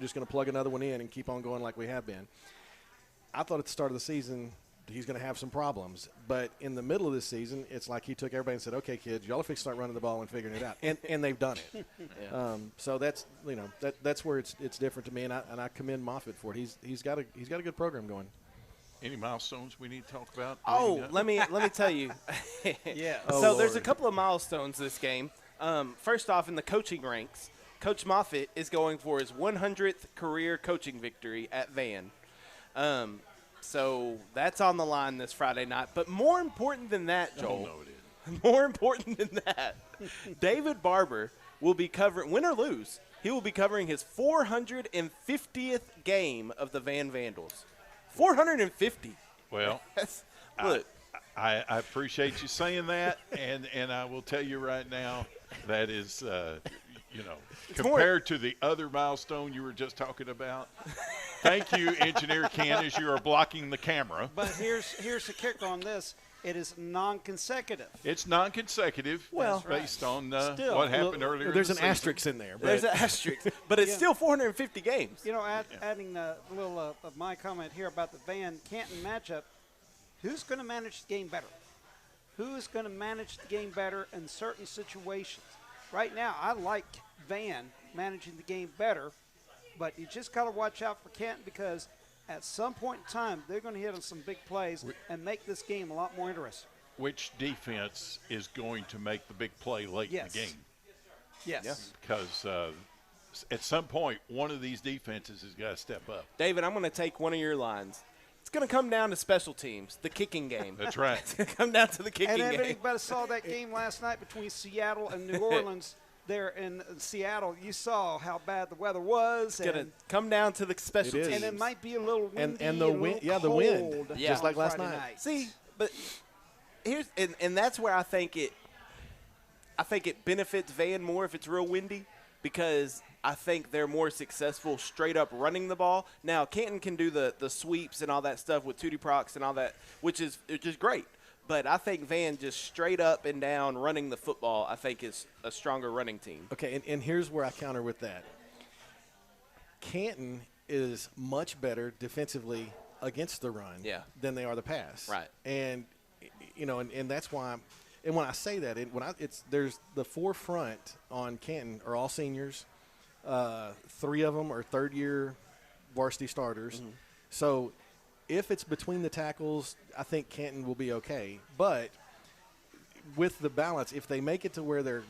just going to plug another one in and keep on going like we have been. I thought at the start of the season he's going to have some problems. But in the middle of this season, it's like he took everybody and said, okay, kids, y'all are fixing to start running the ball and figuring it out. And they've done it. Yeah. So that's, that's where it's different to me, and I commend Moffitt for it. He's got a good program going. Any milestones we need to talk about? Oh, let me tell you. Yeah. So there's a couple of milestones this game. First off, in the coaching ranks, Coach Moffitt is going for his 100th career coaching victory at Van. So that's on the line this Friday night. But more important than that, Joel. Oh, no, it is. More important than that, David Barber will be covering, win or lose, he will be covering his 450th game of the Van Vandals. 450. Well, look. I appreciate you saying that, and I will tell you right now that is, compared to the other milestone you were just talking about. Thank you, Engineer Ken, as you are blocking the camera. But here's the kicker on this. It is non-consecutive. It's non-consecutive based on what happened earlier. There's in an the asterisk in there. There's an asterisk, but it's still 450 games. Adding a little of my comment here about the Van Canton matchup, who's going to manage the game better? Who's going to manage the game better in certain situations? Right now, I like Van managing the game better, but you just got to watch out for Canton because at some point in time, they're going to hit on some big plays and make this game a lot more interesting. Which defense is going to make the big play late in the game? Yes. Yeah. Because at some point, one of these defenses has got to step up. David, I'm going to take one of your lines. It's going to come down to special teams, the kicking game. That's right. It's going to come down to the kicking and game. everybody saw that game last night between Seattle and New Orleans. There in Seattle, you saw how bad the weather was. It's going to come down to the special teams. And it might be a little windy and the wind, the wind, just like last Friday night. See, but here's and that's where I think it benefits Van more if it's real windy because I think they're more successful straight up running the ball. Now Canton can do the sweeps and all that stuff with Tootie Procs and all that, which is great. But I think Van just straight up and down running the football, I think is a stronger running team. Okay, and here's where I counter with that. Canton is much better defensively against the run than they are the pass. Right. And, and that's why – and when I say that, there's the forefront on Canton are all seniors. 3 of them are third-year varsity starters. Mm-hmm. So – if it's between the tackles, I think Canton will be okay. But with the balance, if they make it to where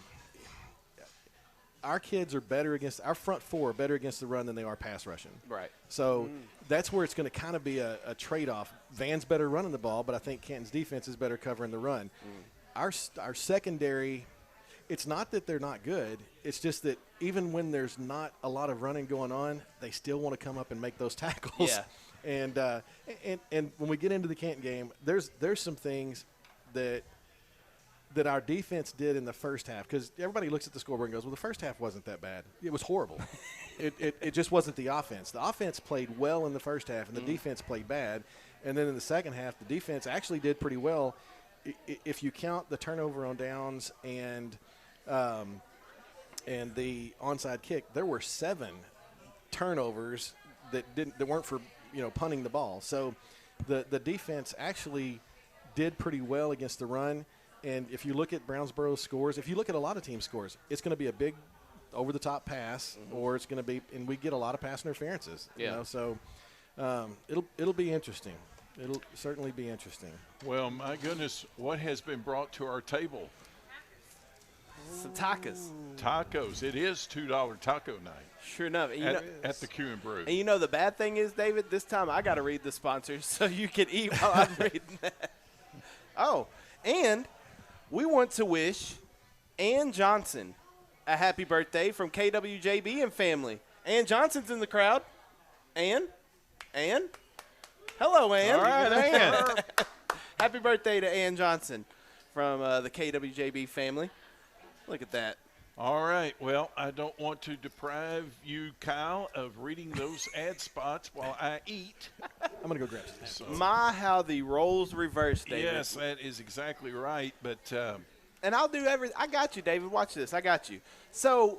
our kids are better against – our front 4 are better against the run than they are pass rushing. Right. So that's where it's going to kind of be a trade-off. Van's better running the ball, but I think Canton's defense is better covering the run. Our secondary – it's not that they're not good. It's just that even when there's not a lot of running going on, they still want to come up and make those tackles. Yeah. And when we get into the Canton game, there's some things that our defense did in the first half because everybody looks at the scoreboard and goes, well, the first half wasn't that bad. It was horrible. it just wasn't the offense. The offense played well in the first half, and the defense played bad. And then in the second half, the defense actually did pretty well. If you count the turnover on downs and the onside kick, there were 7 turnovers that weren't for punting the ball. So the defense actually did pretty well against the run. And if you look at Brownsboro's scores, if you look at a lot of team scores, it's going to be a big over-the-top pass, or it's going to be – and we get a lot of pass interferences. Yeah. So it'll be interesting. It'll certainly be interesting. Well, my goodness, what has been brought to our table? Some tacos. Tacos. It is $2 taco night. Sure enough. At the Q and Brew. And the bad thing is, David, this time I got to read the sponsors so you can eat while I'm reading that. Oh, and we want to wish Ann Johnson a happy birthday from KWJB and family. Ann Johnson's in the crowd. Ann? Hello, Ann. All right, Ann. Happy birthday to Ann Johnson from the KWJB family. Look at that. All right. Well, I don't want to deprive you, Kyle, of reading those ad spots while I eat. I'm going to go grab some. How the roles reverse, David. Yes, that is exactly right. But and I'll do everything. I got you, David. Watch this. I got you. So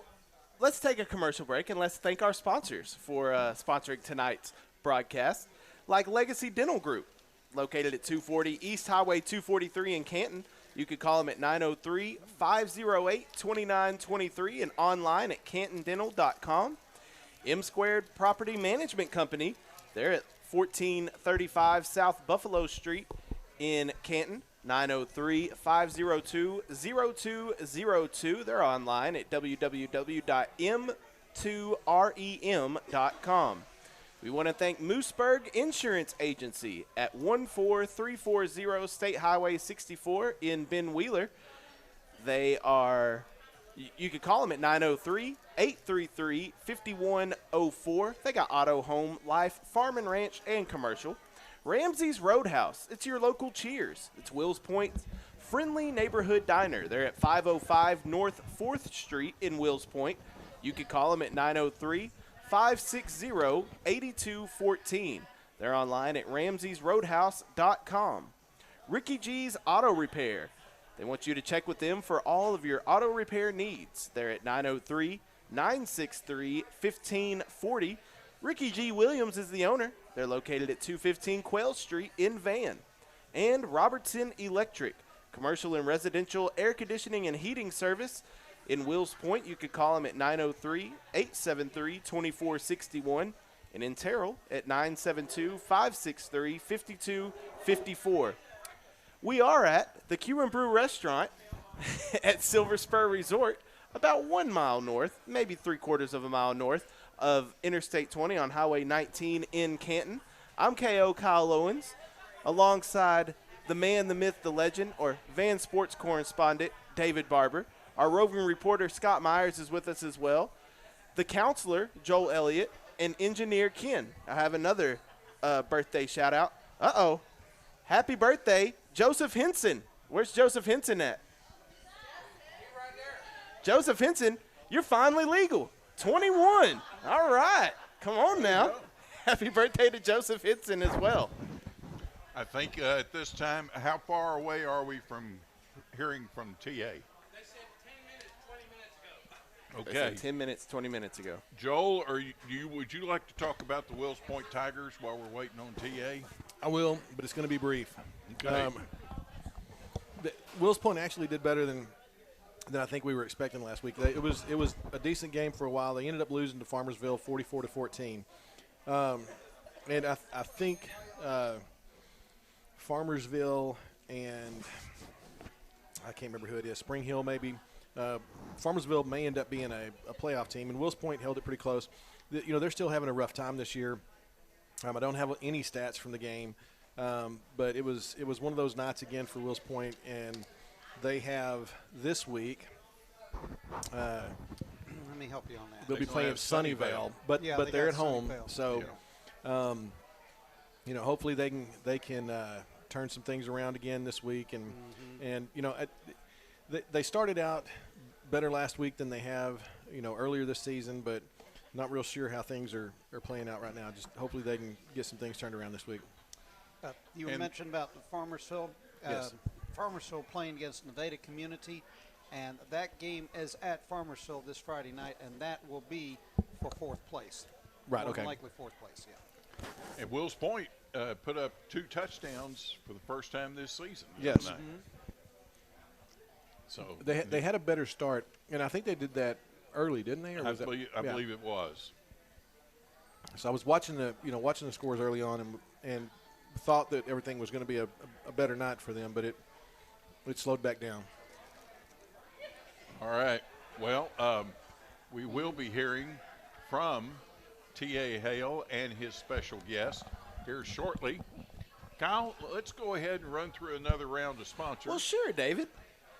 let's take a commercial break and let's thank our sponsors for sponsoring tonight's broadcast, like Legacy Dental Group, located at 240 East Highway 243 in Canton. You could call them at 903-508-2923 and online at cantondental.com. M Squared Property Management Company, they're at 1435 South Buffalo Street in Canton, 903-502-0202. They're online at www.m2rem.com. We want to thank Mooseburg Insurance Agency at 14340 State Highway 64 in Ben Wheeler. They are, you could call them at 903-833-5104. They got auto, home, life, farm and ranch, and commercial. Ramsey's Roadhouse, it's your local Cheers. It's Wills Point's friendly neighborhood diner. They're at 505 North 4th Street in Wills Point. You could call them at 903-560-8214. They're online at ramseysroadhouse.com. Ricky G's Auto Repair. They want you to check with them for all of your auto repair needs. They're at 903-963-1540. Ricky G. Williams is the owner. They're located at 215 Quail Street in Van. And Robertson Electric, commercial and residential air conditioning and heating service in Wills Point. You could call them at 903-873-2461. And in Terrell at 972-563-5254. We are at the Q and Brew Restaurant at Silver Spur Resort, about 1 mile north, maybe 3/4 of a mile north of Interstate 20 on Highway 19 in Canton. I'm KO Kyle Owens, alongside the man, the myth, the legend, or Van Sports correspondent David Barber. Our roving reporter Scott Myers is with us as well. The counselor, Joel Elliott, and engineer Ken. I have another birthday shout out. Uh-oh. Happy birthday, Joseph Henson. Where's Joseph Henson at? Right there. Joseph Henson, you're finally legal. 21. All right. Come on now. Happy birthday to Joseph Henson as well. I think at this time, how far away are we from hearing from TA? They said 10 minutes, 20 minutes ago. They Okay. said 10 minutes, 20 minutes ago. Joel, would you like to talk about the Wills Point Tigers while we're waiting on TA? I will, but it's going to be brief. Okay. Wills Point actually did better than I think we were expecting last week. It was a decent game for a while. They ended up losing to Farmersville 44-14. And I think Farmersville and I can't remember who it is, Spring Hill maybe. Farmersville may end up being a playoff team, and Wills Point held it pretty close. They're still having a rough time this year. I don't have any stats from the game, but it was one of those nights again for Wills Point, and they have this week. Let me help you on that. They'll be playing Sunnyvale, but Yeah, they they're got at home, Sunnyvale. so hopefully they can turn some things around again this week, and they started out better last week than they have earlier this season, but not real sure how things are playing out right now. Just hopefully they can get some things turned around this week. You mentioned about the Farmersville. Yes. Farmersville playing against Nevada Community, and that game is at Farmersville this Friday night, and that will be for fourth place. Right, More than okay. likely fourth place, yeah. And Wills Point put up 2 touchdowns for the first time this season. the Yes. other night. So They had a better start, and I think they did that early, didn't they? Or I was that- believe yeah. it was. So I was watching the scores early on and thought that everything was going to be a better night for them, but it slowed back down. All right. Well, we will be hearing from T.A. Hale and his special guest here shortly. Kyle, let's go ahead and run through another round of sponsors. Well, sure, David.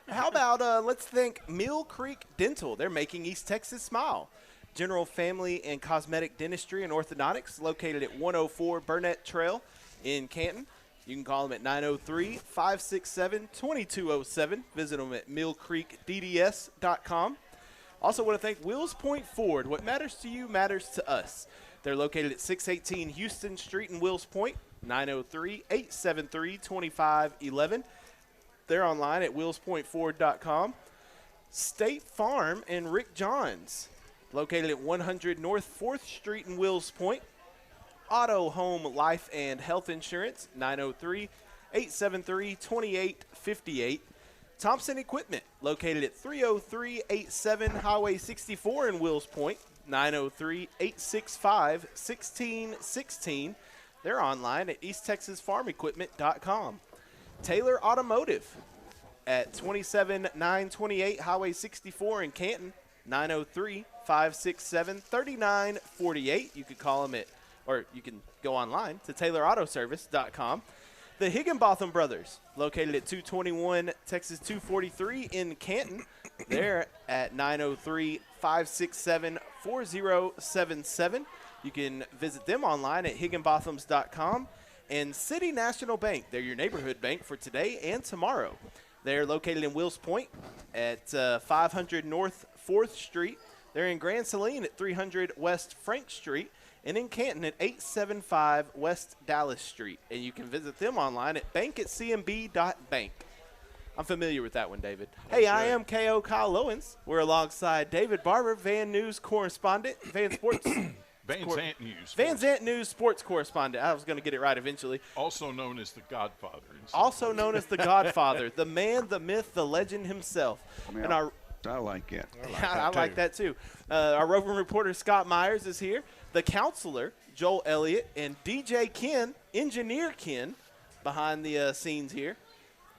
How about let's thank Mill Creek Dental. They're making East Texas smile. General Family and Cosmetic Dentistry and Orthodontics, located at 104 Burnett Trail in Canton. You can call them at 903-567-2207. Visit them at millcreekdds.com. Also want to thank Wills Point Ford. What matters to you matters to us. They're located at 618 Houston Street in Wills Point, 903-873-2511. They're online at willspointford.com. State Farm and Rick Johns. located at 100 North 4th Street in Wills Point. Auto, Home, Life, and Health Insurance, 903-873-2858. Thompson Equipment, located at 30387 Highway 64 in Wills Point, 903-865-1616. They're online at easttexasfarmequipment.com. Taylor Automotive at 27928 Highway 64 in Canton, 903-567-3948. You could call them or you can go online to taylorautoservice.com. The Higginbotham Brothers, located at 221 Texas 243 in Canton. They're at 903-567-4077. You can visit them online at higginbothams.com. And City National Bank, they're your neighborhood bank for today and tomorrow. They're located in Wills Point at 500 North 4th Street. They're in Grand Saline at 300 West Frank Street. And in Canton at 875 West Dallas Street. And you can visit them online at bank@cmb.bank. I'm familiar with that one, David. Hey, I am K.O. Kyle Lowens. We're alongside David Barber, Van News correspondent, Van Sports. Van Zant News. Van Zant News sports correspondent. I was going to get it right eventually. Also known as the Godfather. Also known as the Godfather, the man, the myth, the legend himself. And I like it. I like that too. Our roving reporter Scott Myers is here. The counselor Joel Elliott and DJ Ken, engineer Ken, behind the scenes here.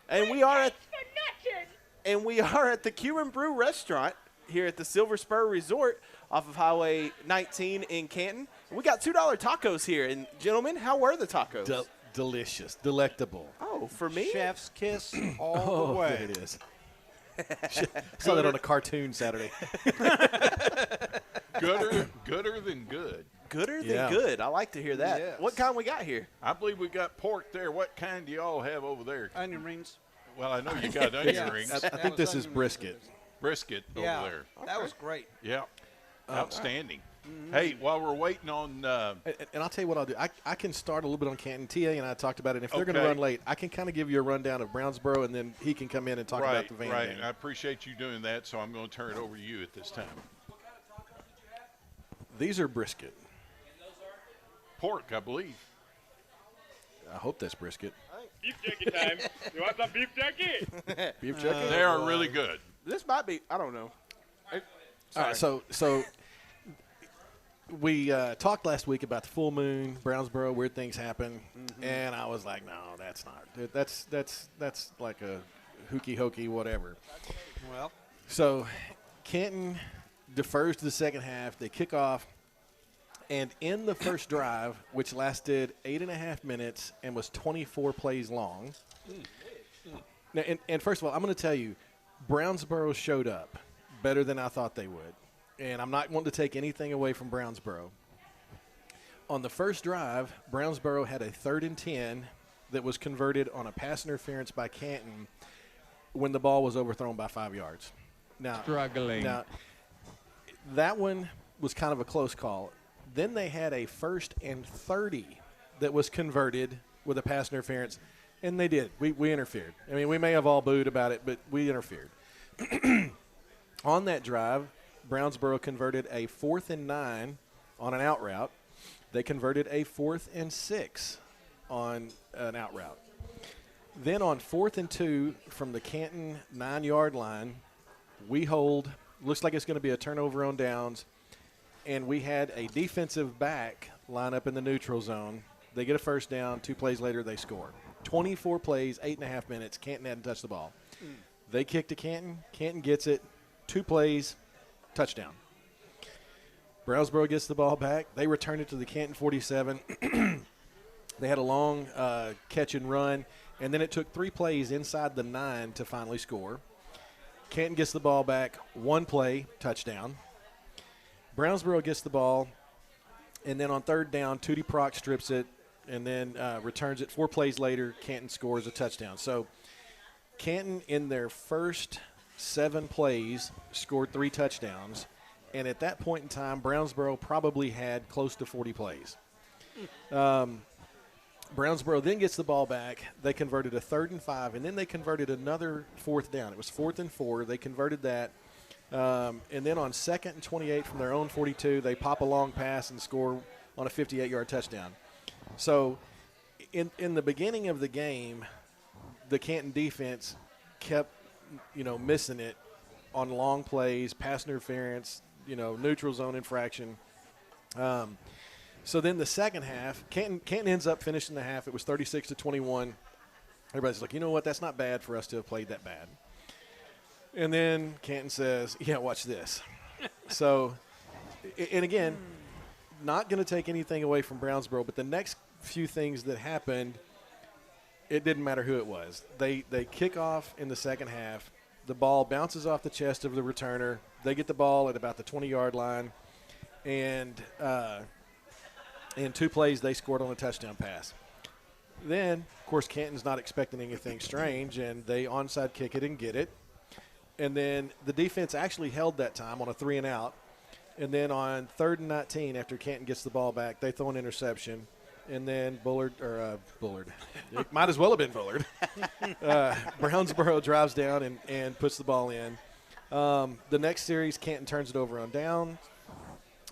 And we are at the Q and Brew restaurant here at the Silver Spur Resort off of Highway 19 in Canton. We got $2 tacos here. And gentlemen, how were the tacos? Delicious, delectable. Oh, for me? Chef's kiss all the way. There it is. Saw that on a cartoon Saturday. Gooder than good. Gooder than good. I like to hear that. Yes. What kind we got here? I believe we got pork there. What kind do y'all have over there? Onion rings. Well, I know you got onion Yeah. rings. I think this is brisket. Brisket Yeah, over there. that was great. Yeah. Outstanding. Hey, while we're waiting on And I'll tell you what I'll do. I can start a little bit on Canton. TA and I talked about it. If they're going to Okay. run late, I can kind of give you a rundown of Brownsboro, and then he can come in and talk about the van right. game. I appreciate you doing that, so I'm going to turn it over to you at this time. These are brisket. Pork, I believe. I hope that's brisket. Beef jerky time. You want some beef jerky? Beef jerky? They are really good. This might be, I don't know. All right, so we talked last week about the full moon, Brownsboro, weird things happen, and I was like, no, that's not. That's like a hooky hokey whatever. Well, So Canton defers to the second half. They kick off, and in the first drive, which lasted 8.5 minutes and was 24 plays long. Now, and first of all, I'm going to tell you, Brownsboro showed up better than I thought they would. And I'm not wanting to take anything away from Brownsboro. On the first drive, Brownsboro had a 3rd and 10 that was converted on a pass interference by Canton when the ball was overthrown by 5 yards. Now, that one was kind of a close call. Then they had a 1st and 30 that was converted with a pass interference, and they did. We interfered. I mean, we may have all booed about it, but we interfered. On that drive, Brownsboro converted a 4th and 9 on an out route. They converted a 4th and 6 on an out route. Then on 4th and 2 from the Canton 9-yard line, we hold. Looks like it's going to be a turnover on downs. And we had a defensive back line up in the neutral zone. They get a first down. 2 plays later, they score. 24 plays, 8.5 minutes. Canton hadn't touched the ball. They kick to Canton. Canton gets it. 2 plays, touchdown. Brownsboro gets the ball back. They return it to the Canton 47. They had a long catch and run, and then it took 3 plays inside the 9 to finally score. Canton gets the ball back. 1 play, touchdown. Brownsboro gets the ball, and then on 3rd down, Tootie Proc strips it and then returns it. 4 plays later, Canton scores a touchdown. So Canton, in their first 7 plays, scored 3 touchdowns. And at that point in time, Brownsboro probably had close to 40 plays. Brownsboro then gets the ball back. They converted a 3rd and 5, and then they converted another 4th down. It was 4th and 4. They converted that. And then on 2nd and 28 from their own 42, they pop a long pass and score on a 58-yard touchdown. So in the beginning of the game, the Canton defense kept, missing it on long plays, pass interference, neutral zone infraction. So then the second half, Canton ends up finishing the half. It was 36-21. Everybody's like, you know what? That's not bad for us to have played that bad. And then Canton says, yeah, watch this. So, and again, not going to take anything away from Brownsboro, but the next few things that happened, it didn't matter who it was. They kick off in the second half. The ball bounces off the chest of the returner. They get the ball at about the 20-yard line. And in 2 plays, they scored on a touchdown pass. Then, of course, Canton's not expecting anything strange, and they onside kick it and get it. And then the defense actually held that time on a 3-and-out. And then on 3rd and 19, after Canton gets the ball back, they throw an interception. And then Bullard, it might as well have been Bullard. Brownsboro drives down and puts the ball in. The next series, Canton turns it over on down.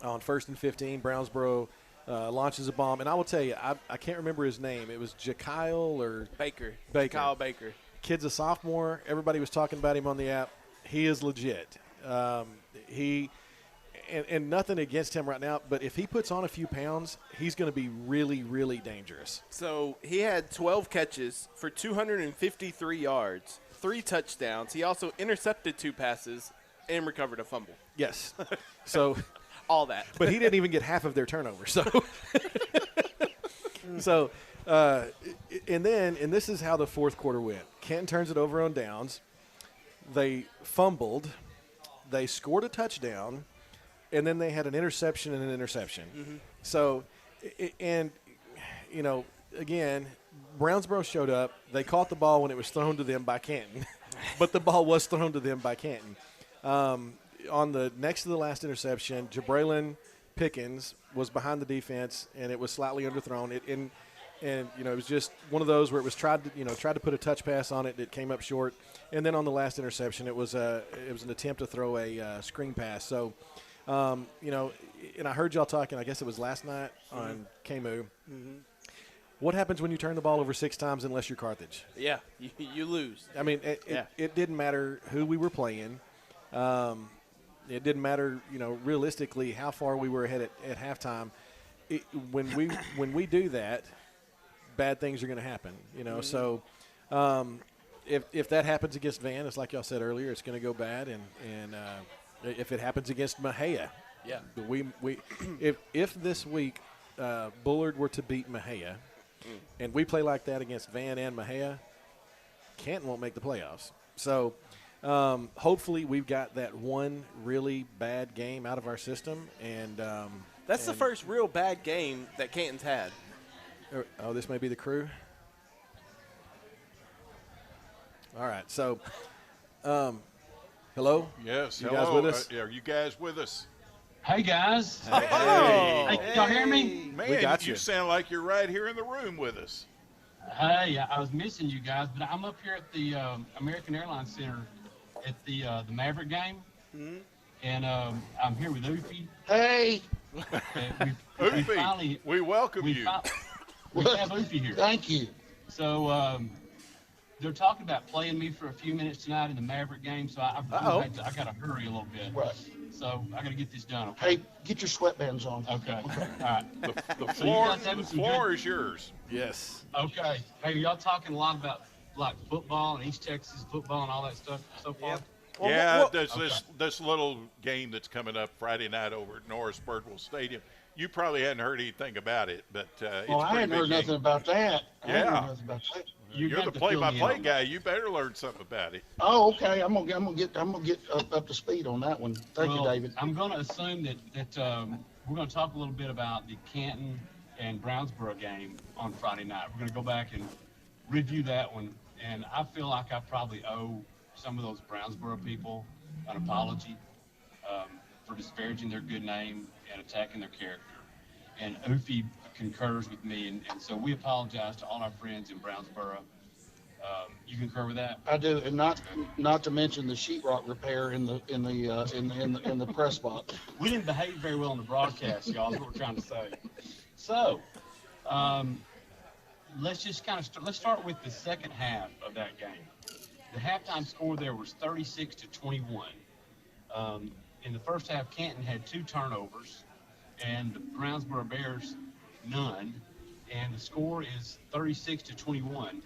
On 1st and 15, Brownsboro launches a bomb. And I will tell you, I can't remember his name. It was Jakyle or Baker. Kyle Baker. Kid's a sophomore. Everybody was talking about him on the app. He is legit. And nothing against him right now, but if he puts on a few pounds, he's going to be really, really dangerous. So he had 12 catches for 253 yards, 3 touchdowns. He also intercepted 2 passes and recovered a fumble. Yes. So all that. But he didn't even get half of their turnover. So and this is how the fourth quarter went. Canton turns it over on downs. They fumbled. They scored a touchdown. And then they had an interception and an interception. Mm-hmm. So, and, again, Brownsboro showed up. They caught the ball when it was thrown to them by Canton. But the ball was thrown to them by Canton. On the next to the last interception, Jabraylon Pickens was behind the defense, and it was slightly underthrown. It was just one of those where it was tried to put a touch pass on it. It came up short. And then on the last interception, it was an attempt to throw a screen pass. So, and I heard y'all talking, I guess it was last night on KMU. Mm-hmm. What happens when you turn the ball over 6 times unless you're Carthage? Yeah, you lose. I mean, it didn't matter who we were playing. It didn't matter, realistically how far we were ahead at halftime. When we do that, bad things are going to happen, Mm-hmm. So if that happens against Van, it's like y'all said earlier, it's going to go bad. And if it happens against Mahia, yeah, if this week Bullard were to beat Mahia, and we play like that against Van and Mahia, Canton won't make the playoffs. So hopefully we've got that one really bad game out of our system, and that's the first real bad game that Canton's had. Oh, this may be the crew. All right, so. Hello? Yes, you hello. Guys with us? Are you guys with us? Hey, guys. Hey. Hey, y'all hear me? Man, We got you. you sound like you're right here in the room with us. Hey, I was missing you guys, but I'm up here at the American Airlines Center at the Maverick game, and I'm here with Oofy. Hey, Oofy, we welcome you. We have Oofy here. thank you. So they're talking about playing me for a few minutes tonight in the Maverick game, so I got to hurry a little bit. Right. So I got to get this done. Okay. Hey, get your sweatbands on. Okay. All right. The So you floor, guys having the some floor good- is yours. Yes. Okay. Hey, y'all talking a lot about like football and East Texas football and all that stuff so far? Well, Yeah, well, there's this little game that's coming up Friday night over at Norris Birdwell Stadium. You probably hadn't heard anything about it, but it's I a pretty hadn't big heard game. nothing about that. I hadn't Yeah. heard nothing about that. You You're got the to fill me play-by-play in. guy. You better learn something about it. Oh, okay. I'm gonna get up to speed on that one. Thank you, Well, David. I'm going to assume that we're going to talk a little bit about the Canton and Brownsboro game on Friday night. We're going to go back and review that one, and I feel like I probably owe some of those Brownsboro people an apology for disparaging their good name and attacking their character. And Oofy concurs with me, and so we apologize to all our friends in Brownsboro. You concur with that? I do, and not to mention the sheetrock repair in the press box. We didn't behave very well on the broadcast, y'all. Is what we're trying to say. So, let's just let's start with the second half of that game. The halftime score there was 36-21. In the first half, Canton had 2 turnovers, and the Brownsboro Bears none, and the score is 36-21.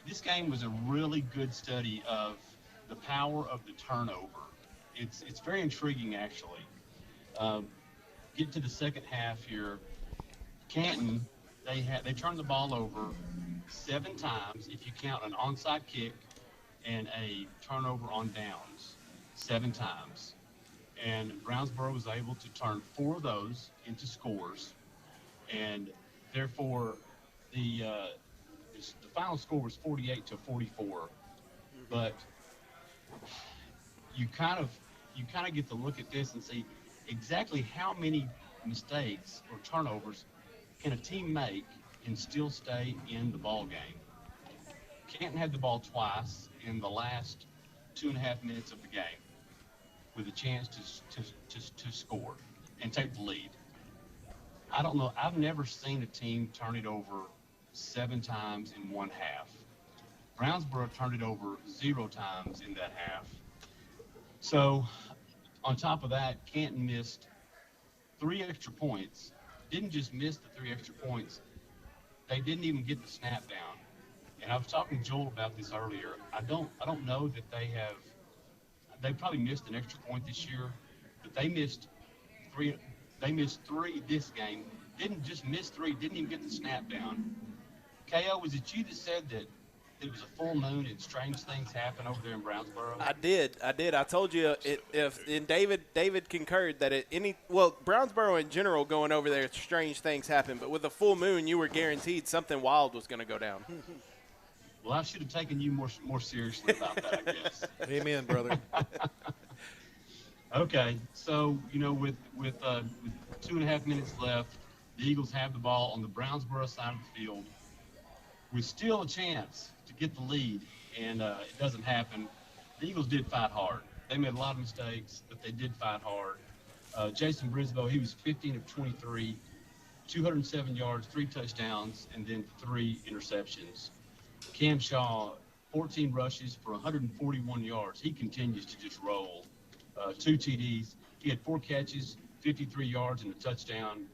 This game was a really good study of the power of the turnover. It's very intriguing, actually. Get to the second half here. Canton, they turned the ball over 7 times if you count an onside kick and a turnover on downs, 7 times. And Brownsboro was able to turn 4 of those into scores, and therefore the final score was 48-44. But you kind of get to look at this and see exactly how many mistakes or turnovers can a team make and still stay in the ball game. Canton had the ball twice in the last 2.5 minutes of the game with a chance to score and take the lead. I don't know. I've never seen a team turn it over 7 times in one half. Brownsboro turned it over 0 times in that half. So, on top of that, Canton missed 3 extra points. Didn't just miss the 3 extra points. They didn't even get the snap down. And I was talking to Joel about this earlier. I don't know that they probably missed an extra point this year, but they missed 3. They missed 3 this game. Didn't just miss 3. Didn't even get the snap down. KO, was it you that said that it was a full moon and strange things happen over there in Brownsboro? I did. I told you and David concurred that Brownsboro in general going over there, strange things happen. But with a full moon, you were guaranteed something wild was going to go down. Well, I should have taken you more seriously about that, I guess. Amen, brother. Okay, so with 2.5 minutes left, the Eagles have the ball on the Brownsboro side of the field with still a chance to get the lead, and it doesn't happen. The Eagles did fight hard. They made a lot of mistakes, but they did fight hard. Jason Brisboe, he was 15 of 23, 207 yards, 3 touchdowns, and then 3 interceptions. Cam Shaw, 14 rushes for 141 yards. He continues to just roll. 2 TDs. He had 4 catches, 53 yards, and a touchdown.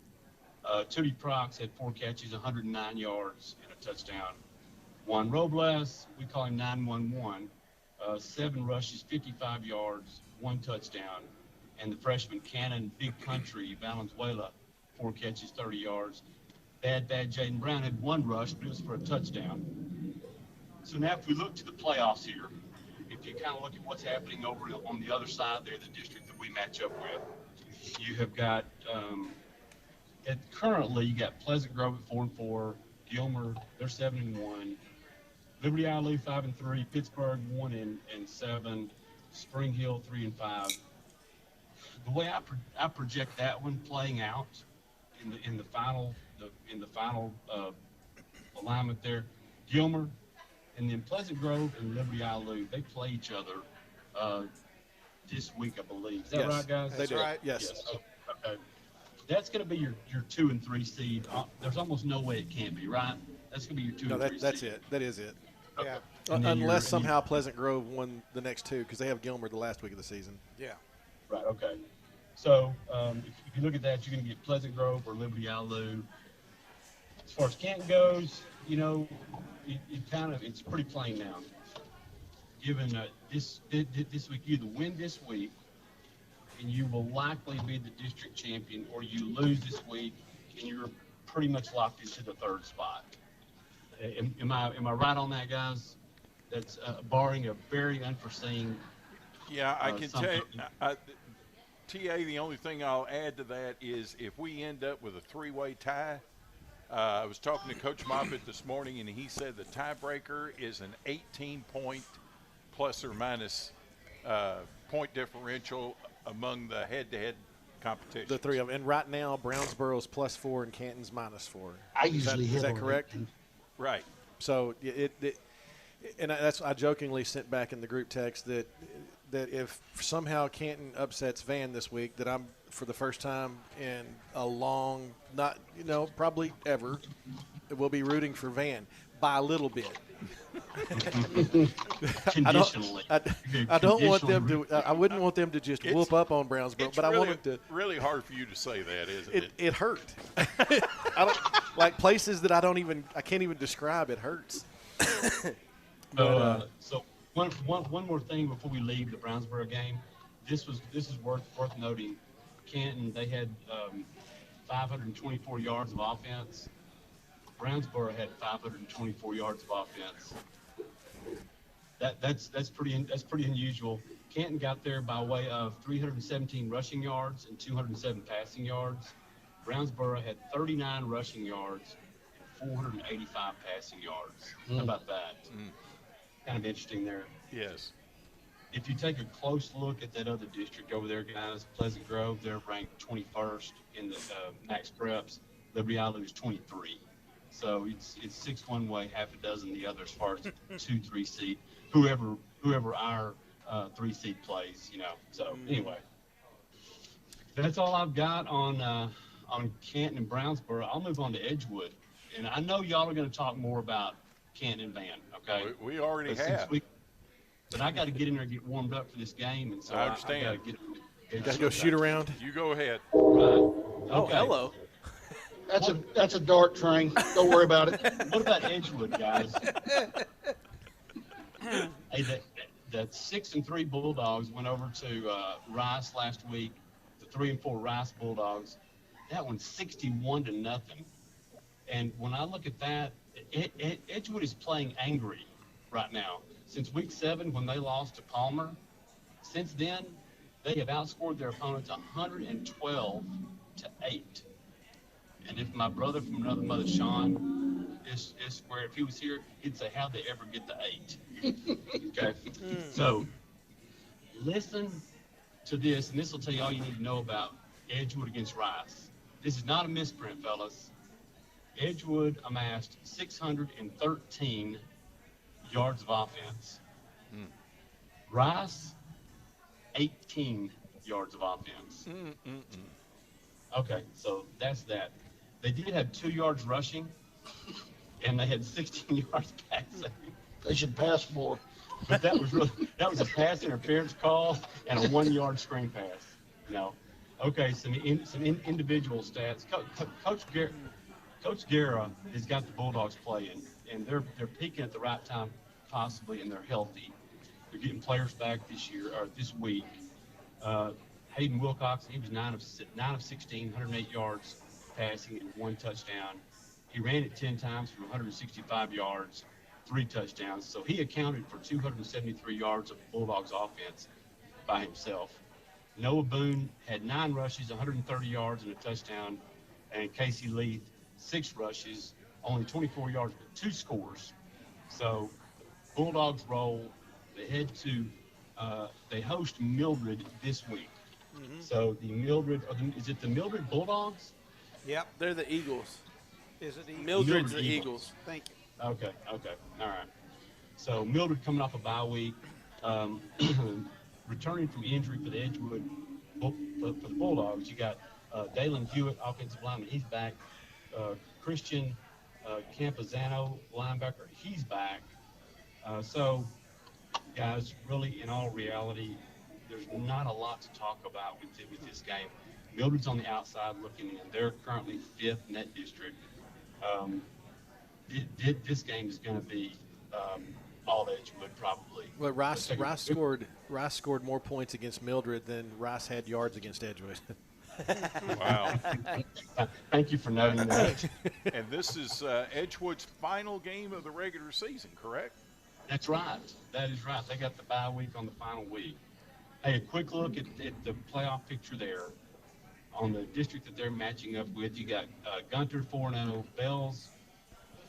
Tootie Prox had 4 catches, 109 yards, and a touchdown. Juan Robles, we call him 911, 7 rushes, 55 yards, 1 touchdown. And the freshman Cannon Big Country Valenzuela, 4 catches, 30 yards. Bad Jaden Brown had 1 rush, but it was for a touchdown. So now if we look to the playoffs here, if you kind of look at what's happening over on the other side there, the district that we match up with, you have got currently you got Pleasant Grove at 4-4, Gilmer they're 7-1, Liberty Alley 5-3, Pittsburgh 1-7, Spring Hill 3-5. The way I project that one playing out in the final alignment there, Gilmer. And then Pleasant Grove and Liberty Alley, they play each other this week, I believe. Is that Yes, right, guys? They do. right. Yes. Oh, okay. That's going to be your 2 and 3 seed. There's almost no way it can't be, right? That's going to be your 2 No, and 3 that's seed. it. That is it. Okay. Yeah. And then Unless somehow Pleasant Grove won the next 2 because they have Gilmer the last week of the season. Yeah. Right, okay. So if you look at that, you're going to get Pleasant Grove or Liberty Alley. As far as Canton goes, it's pretty plain now. Given this week, you either win this week, and you will likely be the district champion, or you lose this week, and you're pretty much locked into the 3rd spot. Am I right on that, guys? That's barring a very unforeseen. Yeah, I can tell you, something. TA, the only thing I'll add to that is if we end up with a 3-way tie, I was talking to Coach Moffitt this morning, and he said the tiebreaker is an 18-point plus or minus point differential among the head-to-head competition. The 3 of them. And right now, Brownsboro's +4 and Canton's -4. I usually Is hit that on correct? it. Right. So And I jokingly sent back in the group text that if somehow Canton upsets Van this week, that I'm, for the first time in a long, not, probably ever, will be rooting for Van by a little bit. Conditionally. I don't want them to. I wouldn't want them to just whoop up on Brownsboro, but I want them to. Really hard for you to say that, isn't it? It hurt. I don't like places that I can't even describe. It hurts. So one more thing before we leave the Brownsboro game. This is worth noting. Canton, they had 524 yards of offense. Brownsboro had 524 yards of offense. That's pretty unusual. Canton got there by way of 317 rushing yards and 207 passing yards. Brownsboro had 39 rushing yards and 485 passing yards. How about that? Kind of interesting there. Yes. If you take a close look at that other district over there, guys, Pleasant Grove, they're ranked 21st in the max preps. Liberty Island is 23. So it's 6 one way, half a dozen the other as far as 2-3 seed. Whoever our 3 seed plays, So anyway, that's all I've got on Canton and Brownsboro. I'll move on to Edgewood, and I know y'all are going to talk more about Canton and Van. Okay, we already have. But I got to get in there and get warmed up for this game, and so I understand. I got to Got to go shoot around. You go ahead. Right. Oh, Okay. hello. That's a dart train. Don't worry about it. What about Edgewood, guys? Hey, the 6-3 Bulldogs went over to Rice last week. The 3-4 Rice Bulldogs. That one's 61-0. And when I look at that, Edgewood is playing angry right now. Since week 7, when they lost to Palmer, since then they have outscored their opponents 112-8. And if my brother from another mother, Sean, is where if he was here, he'd say, how'd they ever get the 8? Okay. So listen to this, and this will tell you all you need to know about Edgewood against Rice. This is not a misprint, fellas. Edgewood amassed 613 yards of offense. Rice, 18 yards of offense. Okay, so that's that. They did have 2 yards rushing, and they had 16 yards passing. They should pass more. But that was a pass interference call and a 1-yard screen pass. Okay, some individual stats. Coach Guerra has got the Bulldogs playing, and they're peaking at the right time, possibly, and they're healthy. They're getting players back this week. Hayden Wilcox, he was 9 of 16, 108 yards passing and 1 touchdown. He ran it 10 times for 165 yards, 3 touchdowns. So he accounted for 273 yards of Bulldogs offense by himself. Noah Boone had 9 rushes, 130 yards and a touchdown. And Casey Leith, 6 rushes, only 24 yards, but 2 scores. So Bulldogs roll. They host Mildred this week. So the Mildred, is it the Mildred Bulldogs? Yep. They're the Eagles. Is it Mildred's the Mildred Eagles. Thank you. Okay, all right. So Mildred coming off a bye week, returning from injury for the Edgewood, for the Bulldogs, you got Dalen Hewitt, offensive lineman, he's back. Christian Campazano, linebacker, he's back. So, guys, really, in all reality, there's not a lot to talk about with this game. Mildred's on the outside looking in. They're currently 5th in that district. This game is going to be all Edgewood probably. Well, Rice scored more points against Mildred than Rice had yards against Edgewood. Wow. Thank you for noting that. And this is Edgewood's final game of the regular season, correct? That's right. That is right. They got the bye week on the final week. Hey, a quick look at the playoff picture there. On the district that they're matching up with, you got Gunter 4-0, Bells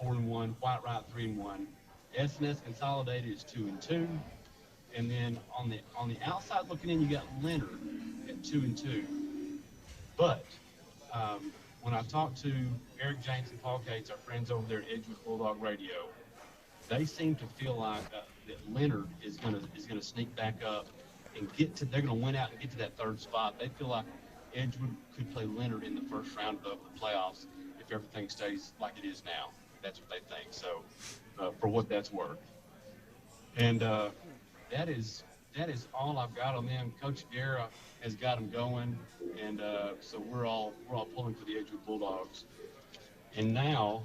4-1, White Wright 3-1. SNS Consolidated is 2-2, and then on the outside looking in, you got Leonard at 2-2. But when I talked to Eric James and Paul Cates, our friends over there at Edgewood Bulldog Radio, they seem to feel like that Leonard is gonna sneak back up and they're gonna win out and get to that third spot. They feel like Edgewood could play Leonard in the first round of the playoffs if everything stays like it is now. That's what they think. So, for what that's worth, and that is all I've got on them. Coach Guerra has got them going, and so we're all pulling for the Edgewood Bulldogs. And now,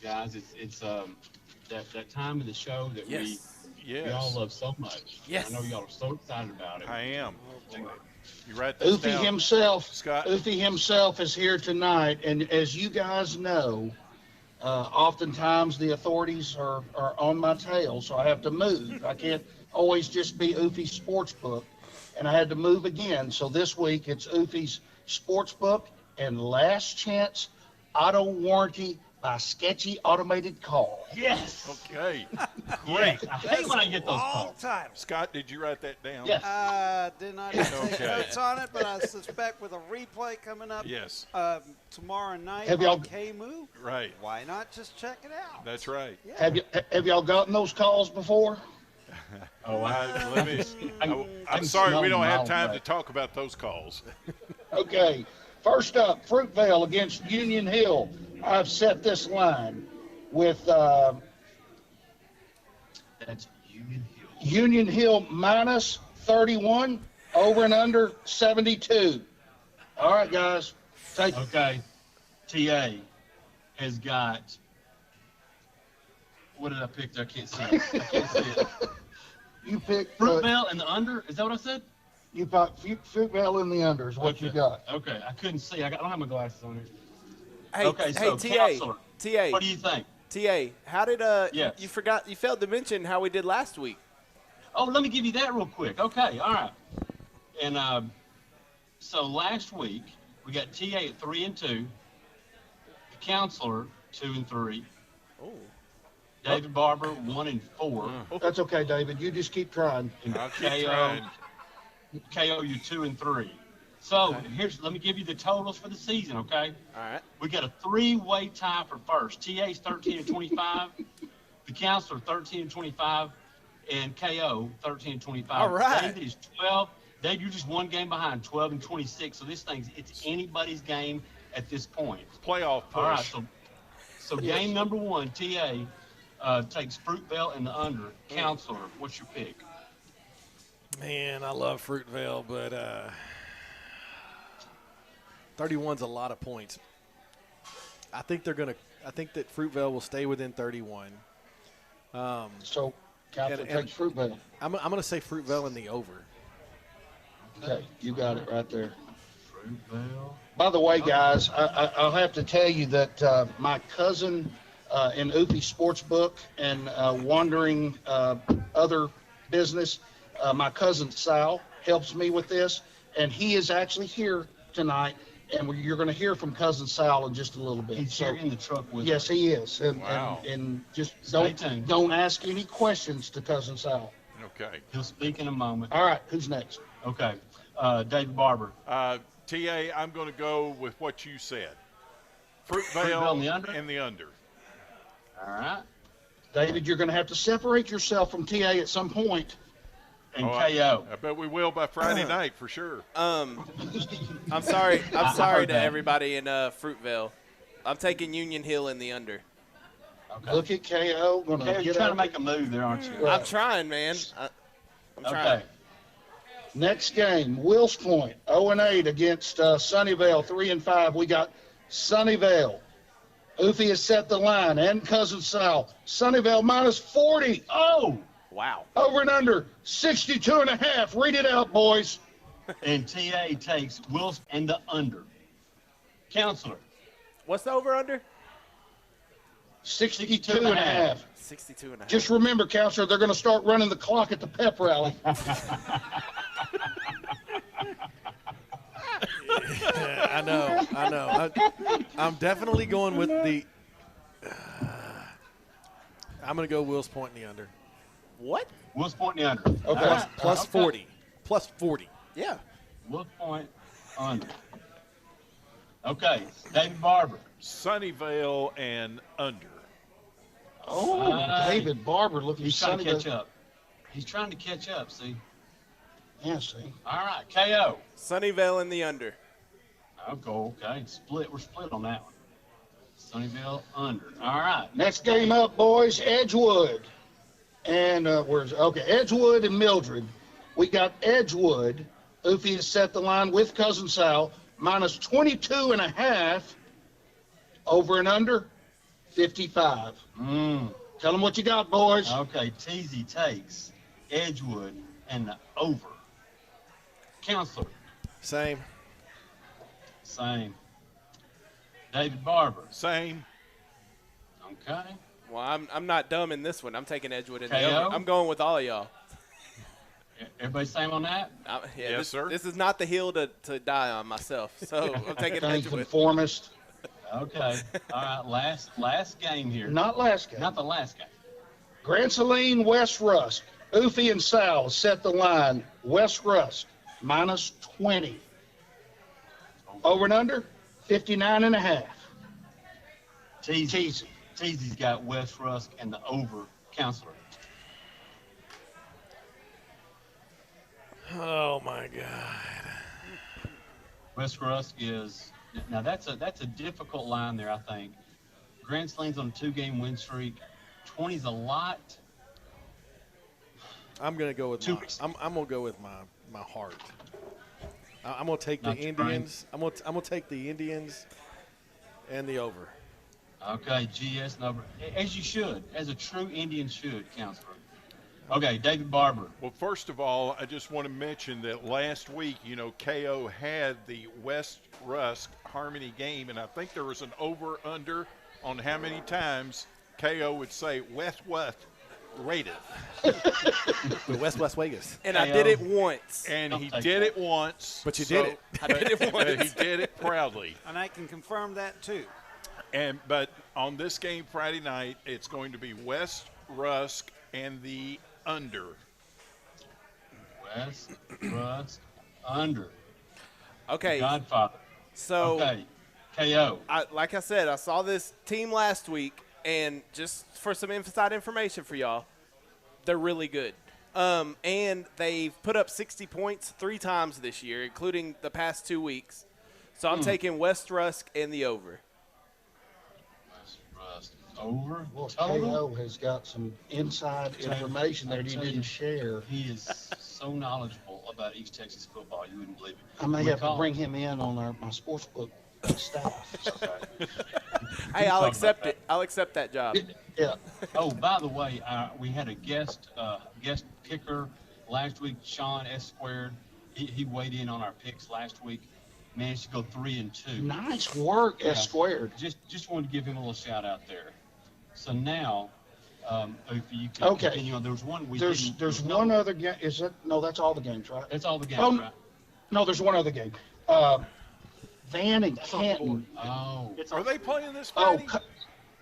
guys, it's that time of the show that we all love so much. Yes. I know y'all are so excited about it. I am. You write this Oofy down. himself, Scott. Oofy himself is here tonight, and as you guys know, oftentimes the authorities are on my tail, so I have to move. I can't always just be Oofy's Sportsbook, and I had to move again. So this week it's Oofy's Sportsbook and Last Chance Auto Warranty by Sketchy Automated Call. Yes. Okay. Great. I hate when I get those Long calls. time. Scott, did you write that down? Yes. Did not take Okay. notes on it, but I suspect with a replay coming up Yes. tomorrow night Have y'all- on KMOO, Right. why not just check it out? That's right. Have y'all gotten those calls before? Oh, I'm sorry, we don't have time to talk about those calls. Okay, first up, Fruitvale against Union Hill. I've set this line with That's Union Hill. Union Hill minus 31, over and under 72. All right, guys, take it. Okay. TA has got. What did I pick there? I can't see it. I can't see it. You pick Fruitvale and the under. Is that what I said? you pick Fruitvale in the under is what you got. Okay. I couldn't see. I don't have my glasses on here. Hey, Okay, so Counselor, TA, What do you think? TA. How did Yes. you failed to mention how we did last week? Oh, let me give you that real quick. Okay, all right. And so last week we got TA at 3-2, the Counselor 2-3, Oh, David Barber 1-4, That's okay, David. You just keep trying. and I'll keep trying. KO you 2-3. So let me give you the totals for the season. Okay, all right. we got a three-way tie for first. TA's 13-25, the Counselor 13-25, and KO 13-25. All right. David is 12. Dave, you're just one game behind, 12-26. So it's anybody's game at this point. Playoff push. All right. So game number one, TA takes Fruitvale and the under. Counselor, what's your pick? Man, I love Fruitvale, but 31's a lot of points. I think that Fruitvale will stay within 31. So, Counselor And- takes Fruitvale. I'm going to say Fruitvale in the over. Okay, you got it right there. Fruitvale. By the way, guys, I'll have to tell you that my cousin in Oofy Sportsbook and Wandering Other Business, my cousin Sal, helps me with this, and he is actually here tonight, and you're going to hear from cousin Sal in just a little bit. He's here in the truck with Yes, he is, Wow. and just Stay tuned. don't ask any questions to cousin Sal. Okay. He'll speak in a moment. All right, who's next? Okay. David Barber. TA, I'm going to go with what you said. Fruitvale and the under? and the under. All right. David, you're going to have to separate yourself from TA at some point. And Oh, KO. I bet we will by Friday night for sure. I'm sorry. I'm sorry heard to that. everybody in Fruitvale. I'm taking Union Hill in the under. Okay. Look at KO. Going KO, to you're get trying out. to make a move there, aren't you? Right. I'm trying, man. I'm trying. Okay. Next game, Wills Point, 0-8 against Sunnyvale, 3-5. We got Sunnyvale. Oofy has set the line, and cousin Sal. Sunnyvale minus 40. Oh! Wow. Over and under 62.5. Read it out, boys. And TA takes Wills and the under. Counselor. What's the over under? 62.5. 62 and a half. Just remember, counselor, they're going to start running the clock at the pep rally. I know. I'm definitely going with the I'm going to go Wills Point in the under. What? Wills Point and the under. Okay. All right. Plus Okay. 40. Plus 40. Yeah. Wills Point under. Okay. David Barber. Sunnyvale and under. Oh, David Barber looking He's trying to Sunnyvale. catch up. He's trying to catch up, see? Yeah, see. All right, KO. Sunnyvale in the under. Okay. We're split on that one. Sunnyvale under. All right. Next game up, boys, Edgewood. And Edgewood and Mildred. We got Edgewood. Oofy has set the line with Cousin Sal, minus 22.5. Over and under, 55. Tell them what you got, boys. Okay, Teasy takes Edgewood and the over. Counselor, Same. same. David Barber, Same. okay. Well, I'm not dumb in this one. I'm taking Edgewood in the KO? over. I'm going with all of y'all. Everybody same on that? Yes, sir. This is not the hill to die on myself. So I'm taking Thank Edgewood. conformist. Okay. All right, last game here. Not last game. Not the last game. Grand Saline, West Rusk. Oofy and Sal set the line. West Rusk, minus 20. Over and under, 59.5. Teasy. Teasy's got West Rusk and the over. Counselor. Oh my God. West Rusk is now that's a difficult line there, I think. Grand Saline's on a 2-game win streak. 20's a lot. I'm gonna go with I'm gonna go with my heart. I'm gonna take the Not your Indians. I'm gonna take the Indians and the over. Okay, GS number as you should, as a true Indian should, Counselor. Okay, David Barber. Well, first of all, I just want to mention that last week, KO had the West Rusk Harmony game, and I think there was an over-under on how many times KO would say West rated. The West Vegas. And I did it once. And Don't he take did that. it once. But you did it. I did it once. But he did it proudly. And I can confirm that too. But on this game Friday night, it's going to be West Rusk and the under. West Rusk under. Okay. Godfather. So Okay. KO. like I said, I saw this team last week, and just for some inside information for y'all, they're really good. And they've put up 60 points 3 times this year, including the past 2 weeks. So I'm taking West Rusk and the over. West Rusk over. Well, Total. KO has got some inside information that he I'll tell you. didn't share. He is so knowledgeable about East Texas football, you wouldn't believe it. I may have to Recall- bring him in on my sports book staff. Hey, I'll talk accept about it. I'll accept that job. Yeah. Oh, by the way, we had a guest picker last week, Sean S. Squared. He weighed in on our picks last week. Managed to go 3-2. Nice work, Yeah. S squared. Just wanted to give him a little shout out there. So now, if you can Okay. continue on, there was one we There's didn't. there's no- one other game. Is that no? That's all the games, right? That's all the games, Oh, right? No, there's one other game. Van and Canton. Oh, Are they playing this Oh, Friday?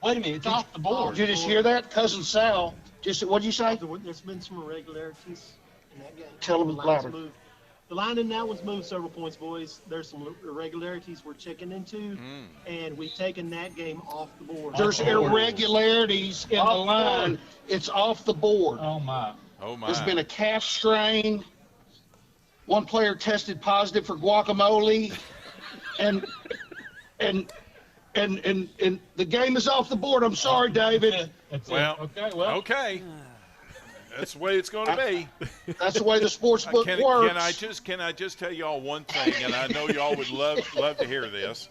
wait a minute, it's off the board. did you just hear that, Cousin Sal? What did you say? There's been some irregularities in that game. Tell 'em The line's louder. moved. The line in that one's moved several points, boys. There's some irregularities we're checking into, and we've taken that game off the board. There's irregularities in the Off the line. board. It's off the board. Oh my. Oh, my. There's been a calf strain. One player tested positive for guacamole, and the game is off the board. I'm sorry, David. That's Well, it. Okay, well. Okay. That's the way it's going to be. That's the way the sports book Can works. I just tell y'all one thing, and I know y'all would love to hear this.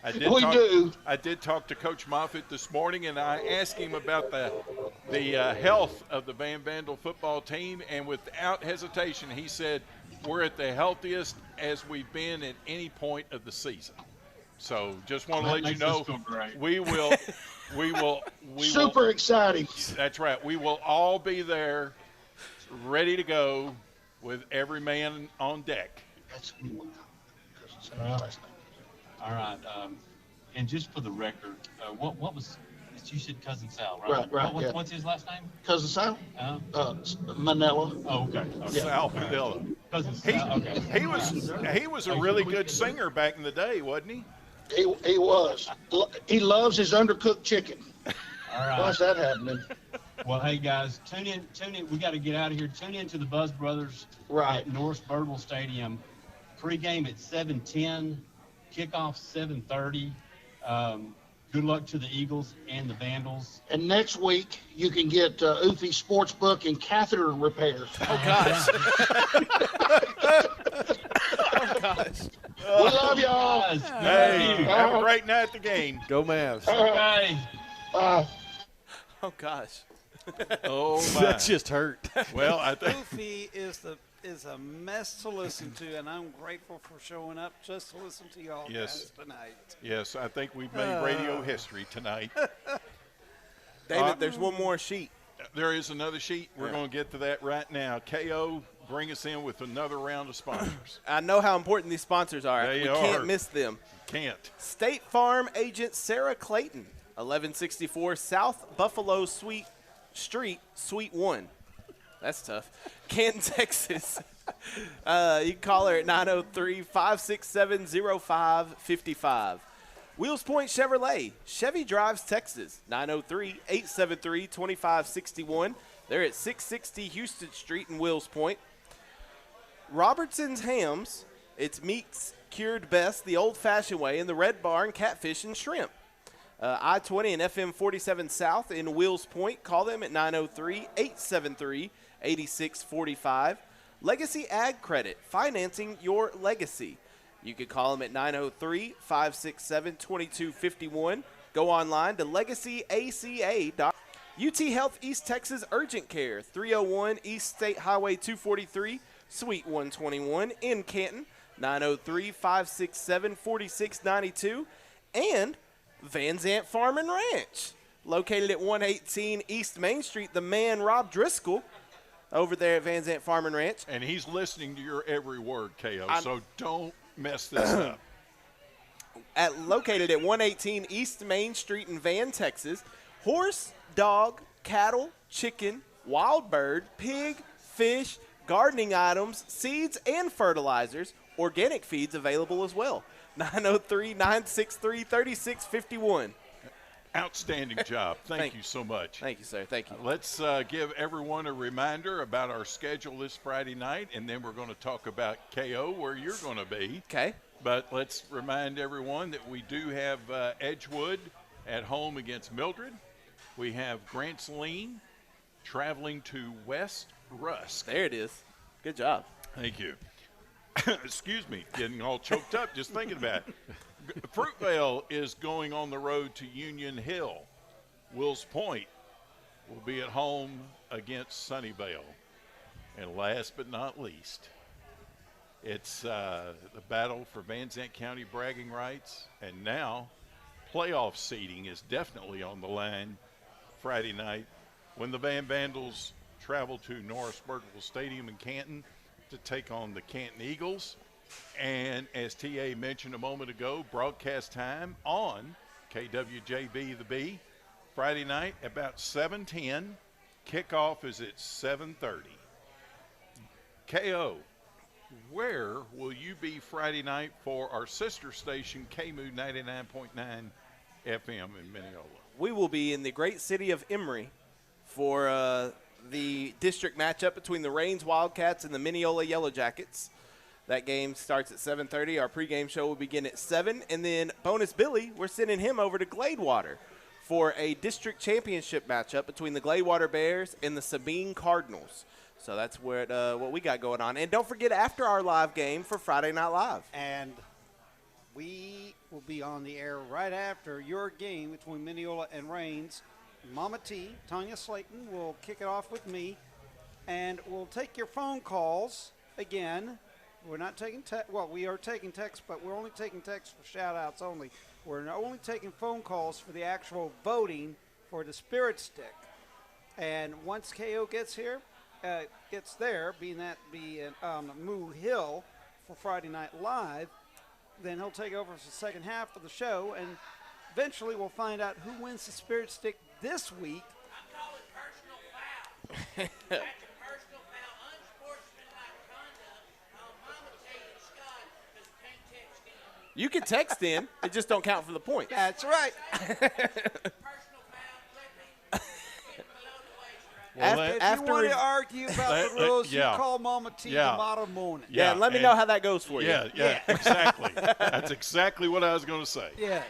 I did talk to Coach Moffitt this morning, and I asked him about the health of the Van Vandel football team, and without hesitation, he said we're at the healthiest as we've been at any point of the season. So just want to That let you makes know us feel great. we will Super exciting. That's right. We will all be there, ready to go, with every man on deck. That's All right. And just for the record, what was you said Cousin Sal, right? Right, yeah. What's his last name? Cousin Sal? Uh, Manila. Oh, okay. Sal Padilla. Cousin Sal. Okay. He was a really good singer back in the day, wasn't he? He was. He loves his undercooked chicken. All right. Why is that happening? Well, hey guys, tune in. We got to get out of here. Tune in to the Buzz Brothers Right. at North Birdwell Stadium. Pre-game at 7:10, kickoff 7:30. Good luck to the Eagles and the Vandals. And next week, you can get Oofy Sportsbook and catheter repairs. Oh gosh. Oh gosh. We love y'all. Guys, good Hey, to you. have a great night at the game. Go Mavs. Hey. Oh gosh. Oh, my. That just hurt. Well, I think Goofy is a mess to listen to, and I'm grateful for showing up just to listen to y'all Yes. guys tonight. yes, I think we've made radio history tonight. David, there's one more sheet. There is another sheet. We're going to get to that right now. KO, bring us in with another round of sponsors. I know how important these sponsors are. They we are. can't miss them. Can't. State Farm agent Sarah Clayton, 1164 South Buffalo Street, Suite 1. That's tough. Canton, Texas. You can call her at 903-567-0555. Wheels Point Chevrolet, Chevy Drives, Texas, 903-873-2561. They're at 660 Houston Street in Wheels Point. Robertson's Hams, it's meats cured best the old-fashioned way in the Red Barn, catfish and shrimp. I-20 and FM 47 South in Wheels Point. Call them at 903-873-8645. Legacy Ag Credit, financing your legacy. You could call them at 903-567-2251. Go online to legacyaca.com. UT Health East Texas Urgent Care, 301 East State Highway 243, Suite 121 in Canton, 903-567-4692. And Van Zant Farm and Ranch, located at 118 East Main Street. The man, Rob Driscoll, over there at Van Zant Farm and Ranch. And he's listening to your every word, KO, so don't mess this up. Located at 118 East Main Street in Van, Texas. Horse, dog, cattle, chicken, wild bird, pig, fish, gardening items, seeds, and fertilizers. Organic feeds available as well. 903-963-3651. Outstanding job. Thank you so much. Thank you, sir. Thank you. Let's give everyone a reminder about our schedule this Friday night, and then we're going to talk about KO, where you're going to be. Okay. But let's remind everyone that we do have Edgewood at home against Mildred. We have Grants Lean traveling to West Rusk. There it is. Good job. Thank you. Excuse me, getting all choked up just thinking about it. Fruitvale is going on the road to Union Hill. Wills Point will be at home against Sunnyvale. And last but not least, it's the battle for Van Zant County bragging rights. And now playoff seeding is definitely on the line Friday night when the Van Vandals travel to Norris Birdwell Stadium in Canton to take on the Canton Eagles. And as TA mentioned a moment ago, broadcast time on KWJB The B Friday night about 7:10. Kickoff is at 7:30. KO, where will you be Friday night for our sister station, KMU 99.9 FM in Mineola? We will be in the great city of Emory for the district matchup between the Rains Wildcats and the Mineola Yellow Jackets. That game starts at 7:30. Our pregame show will begin at 7. And then Bonus Billy, we're sending him over to Gladewater for a district championship matchup between the Gladewater Bears and the Sabine Cardinals. So that's what we got going on. And don't forget, after our live game for Friday Night Live. And we will be on the air right after your game between Mineola and Rains. Mama T, Tanya Slayton, will kick it off with me. And we'll take your phone calls again. We're not taking we are taking text, but we're only taking text for shout-outs only. We're only taking phone calls for the actual voting for the Spirit Stick. And once KO gets there, being that be in Moo Hill for Friday Night Live, then he'll take over for the second half of the show, and eventually we'll find out who wins the Spirit Stick this week. I'm calling personal foul. That's a personal foul, unsportsmanlike conduct on Mama T and Scott because you can't text in. You can text in. It just don't count for the points. That's right. Personal foul, threatening If after you want we- to argue about the rules, yeah. you call Mama T Yeah. tomorrow morning. Yeah, and let me know how that goes for you. Yeah, exactly. That's exactly what I was going to say. Yes.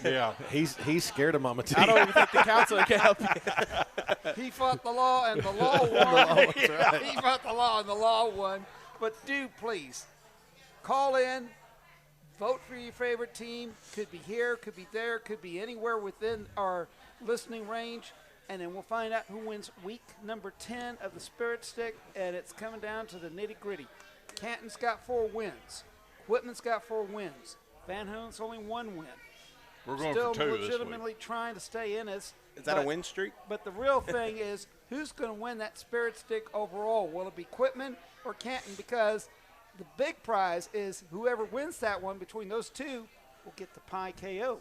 Yeah. He's scared of Mama T. I don't even think the counselor can help you. He fought the law, and the law won. He fought the law, and the law won. But do please call in, vote for your favorite team. Could be here, could be there, could be anywhere within our listening range. And then we'll find out who wins week number 10 of the Spirit Stick. And it's coming down to the nitty gritty. Canton's got 4 wins. Whitman's got 4 wins. Van Hoon's only 1 win. We're going Still for 2 this week. legitimately trying to stay in us. Is that a win streak? But the real thing is, who's going to win that Spirit Stick overall? Will it be Quitman or Canton? Because the big prize is whoever wins that one between those two will get the pie KO.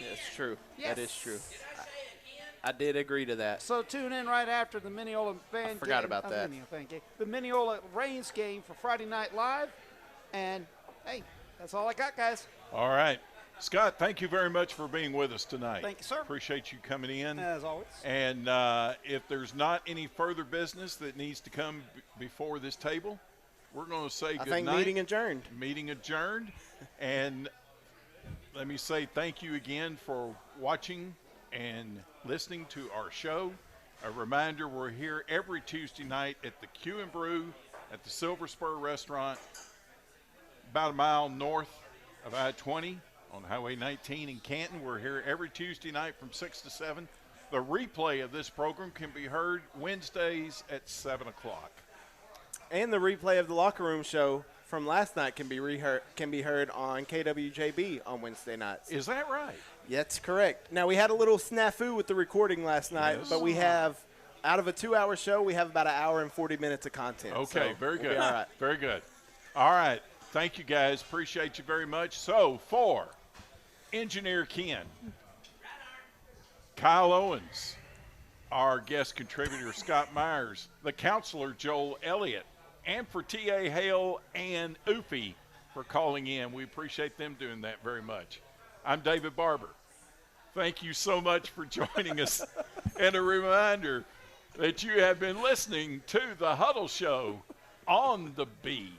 That's true. Yes. That is true. I did agree to that. So tune in right after the Mineola Van forgot game, about that. The Mineola Reigns game for Friday Night Live. And, hey, that's all I got, guys. All right. Scott, thank you very much for being with us tonight. Thank you, sir. Appreciate you coming in. As always. And if there's not any further business that needs to come before this table, we're going to say I good think night. meeting adjourned. Meeting adjourned. And let me say thank you again for watching and listening to our show. A reminder, we're here every Tuesday night at the Q and Brew at the Silver Spur Restaurant, about a mile north of I-20 on Highway 19 in Canton. We're here every Tuesday night from 6 to 7. The replay of this program can be heard Wednesdays at 7 o'clock. And the replay of the Locker Room show from last night can be heard on KWJB on Wednesday nights. Is that right? That's correct. Now, we had a little snafu with the recording last night, Yes. but we have, out of a 2-hour show, we have about 1 hour and 40 minutes of content. Okay, so very we'll good. be all right. Very good. All right. Thank you, guys. Appreciate you very much. So, for Engineer Ken, Kyle Owens, our guest contributor, Scott Myers, the counselor, Joel Elliott, and for T.A. Hale and Oofy for calling in. We appreciate them doing that very much. I'm David Barber. Thank you so much for joining us. And a reminder that you have been listening to The Huddle Show on the Bee.